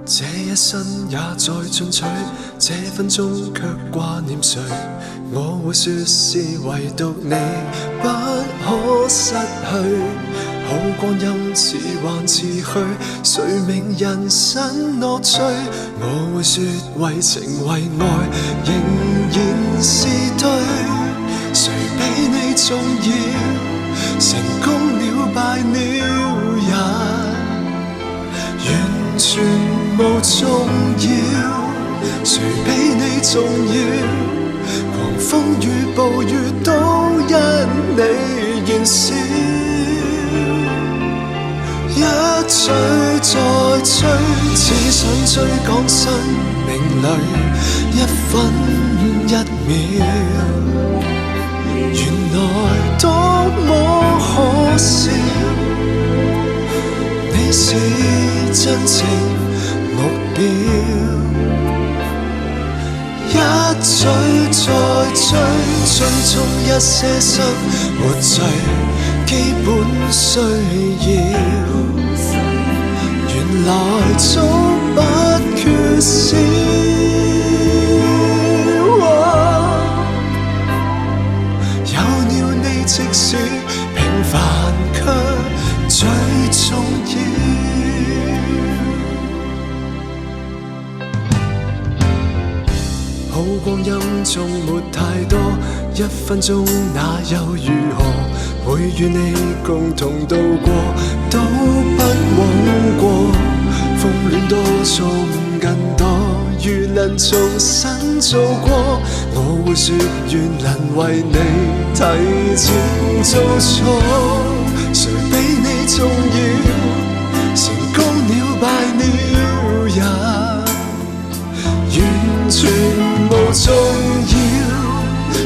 這一生也在進取，這分鐘卻掛念誰？我會說是唯獨你不可失去。好光陰似幻似虛，誰明人生樂趣？我會說為情為愛仍然是對，誰比你重要？成功了敗了也完全無重要，誰比你重要？狂風與暴雨都因你燃燒，一追再追，只想追趕生命裏一分一秒，原來多麼可笑，你是真正目標，一追再追，追蹤一些生活最基本需要，原來早不缺少，有了你即使平凡卻最重要。好光陰縱沒太多，一分鐘那又如何？會與你共同度過，都不枉過。風戀多，錯誤更多，如能重新做過，我會說願能為你提前做錯。誰比你重要？成功了敗了也完全無重要，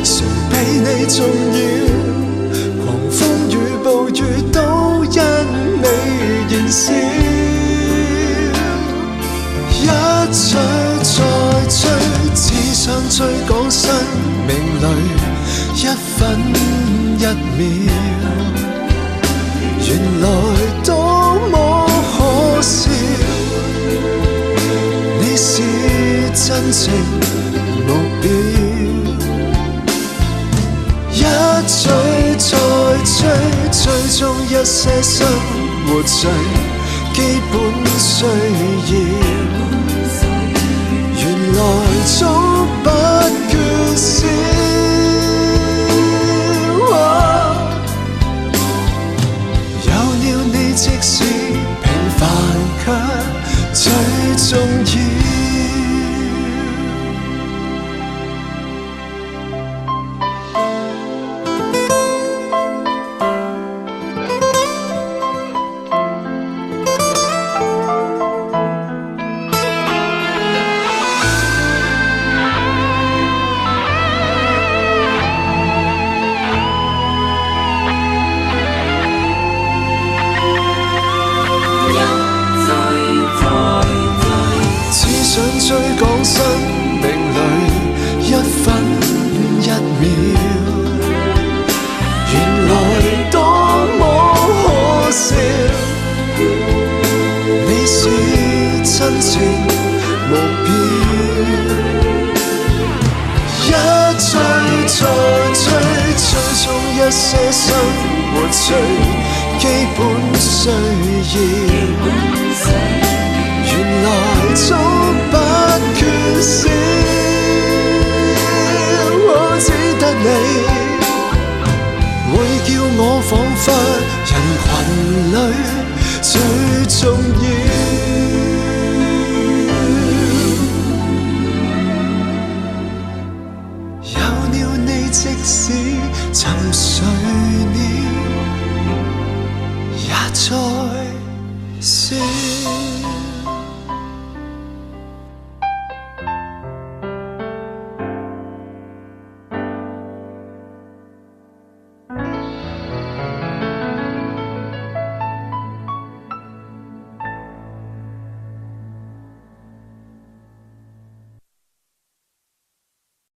誰比你重要？狂風與暴雨都因你燃燒，一追再追，只想追趕生命裏一分一秒，原來多麼可笑，你是真正目標，一追再追，追蹤一些生活最基本需要，原來早不缺少，有了你即使平凡卻最重要。追趕生命裏一分一秒，原來多麼可笑，你是真正目標，一追再追，追蹤一些生活最基本需要，原來早不缺少，我只得你會叫我彷彿人群裏最重要，有了你即使沉睡了也在笑。